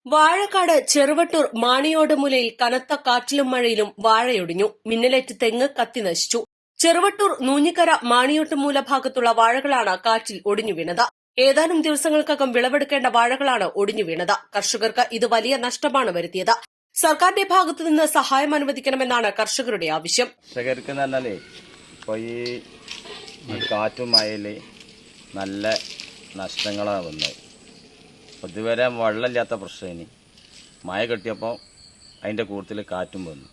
വാഴക്കാട് ചെറുവട്ടൂർ മാണിയോട് മുലയിൽ കനത്ത കാറ്റിലും മഴയിലും വാഴയൊടിഞ്ഞു. മിന്നലേറ്റ് തെങ്ങ് കത്തി നശിച്ചു. ചെറുവട്ടൂർ നൂഞ്ഞിക്കര മാണിയോട്ടുമൂല ഭാഗത്തുള്ള വാഴകളാണ് കാറ്റിൽ ഒടിഞ്ഞു വീണത്. ഏതാനും ദിവസങ്ങൾക്കകം വിളവെടുക്കേണ്ട വാഴകളാണ് ഒടിഞ്ഞു വീണത്. കർഷകർക്ക് ഇത് വലിയ നഷ്ടമാണ് വരുത്തിയത്. സർക്കാരിന്റെ ഭാഗത്തുനിന്ന് സഹായം അനുവദിക്കണമെന്നാണ് കർഷകരുടെ ആവശ്യം. കർഷകർക്ക് കാറ്റും മഴയില് നല്ല നഷ്ടങ്ങളാണ് വന്നത്. ഇതുവരെ വെള്ളമില്ലാത്ത പ്രശ്നം മഴ കെട്ടിയപ്പോൾ അതിൻ്റെ കൂടുതൽ കാറ്റും വന്നു.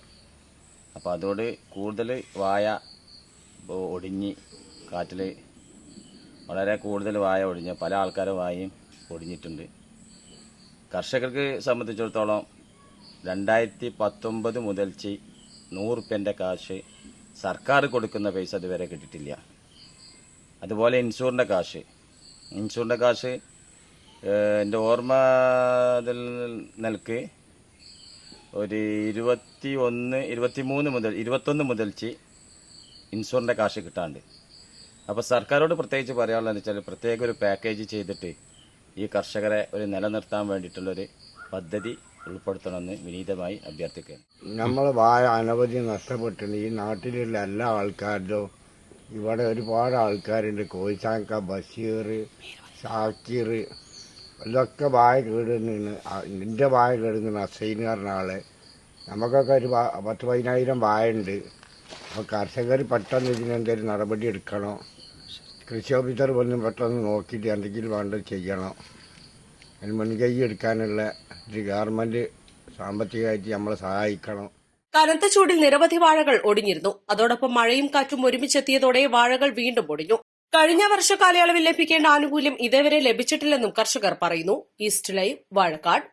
അപ്പോൾ അതോട് കൂടുതൽ വാഴ ഒടിഞ്ഞ് കാറ്റിൽ വളരെ കൂടുതൽ വാഴ ഒടിഞ്ഞ് പല ആൾക്കാരുടെ വാഴയും ഒടിഞ്ഞിട്ടുണ്ട്. കർഷകർക്ക് സംബന്ധിച്ചിടത്തോളം 2019 മുതൽച്ച് 100 റുപ്യൻ്റെ കാശ് സർക്കാർ കൊടുക്കുന്ന പൈസ ഇതുവരെ കിട്ടിയിട്ടില്ല. അതുപോലെ ഇൻഷൂറിൻ്റെ കാശ് എൻ്റെ ഓർമ്മ നിലക്ക് ഒരു 21 മുതൽച്ച് ഇൻഷുറിൻ്റെ കാശ് കിട്ടാണ്ട്. അപ്പോൾ സർക്കാരോട് പ്രത്യേകിച്ച് പറയാനുള്ളതെന്ന് വെച്ചാൽ പ്രത്യേക ഒരു പാക്കേജ് ചെയ്തിട്ട് ഈ കർഷകരെ ഒരു നിലനിർത്താൻ വേണ്ടിയിട്ടുള്ളൊരു പദ്ധതി ഉൾപ്പെടുത്തണമെന്ന് വിനീതമായി അഭ്യർത്ഥിക്കുകയാണ്. നമ്മൾ വാഴ അനവധി നഷ്ടപ്പെട്ടിട്ടുണ്ട്. ഈ നാട്ടിലുള്ള എല്ലാ ആൾക്കാരിലും ഇവിടെ ഒരുപാട് ആൾക്കാരുണ്ട്. കോയിച്ചാങ്ക, ബഷീർ, ഷാക്കിർ, ഇതൊക്കെ വാഴ കേടുന്നു. എൻ്റെ വാഴ കേടുന്നു. അസൈൻ പറഞ്ഞ ആള് നമുക്കൊക്കെ ഒരു 10-15 വാഴ ഉണ്ട്. അപ്പോൾ കർഷകർ പെട്ടെന്ന് ഇതിനെന്തെങ്കിലും നടപടി എടുക്കണം. കൃഷി ഓഫീസർ വന്ന് പെട്ടെന്ന് നോക്കിയിട്ട് എന്തെങ്കിലും വേണ്ടത് ചെയ്യണം. അതിന് മുൻകൈ എടുക്കാനുള്ള ഒരു ഗവൺമെന്റ് സാമ്പത്തികമായിട്ട് നമ്മളെ സഹായിക്കണം. കനത്ത ചൂടിൽ നിരവധി വാഴകൾ ഒടിഞ്ഞിരുന്നു. അതോടൊപ്പം മഴയും കാറ്റും ഒരുമിച്ചെത്തിയതോടെ വാഴകൾ വീണ്ടും ഒടിഞ്ഞു. കഴിഞ്ഞ വർഷ കാലയളവിൽ ലഭിക്കേണ്ട ആനുകൂല്യം ഇതേവരെ ലഭിച്ചിട്ടില്ലെന്നും കർഷകർ പറയുന്നു. East live, Vazhakkad.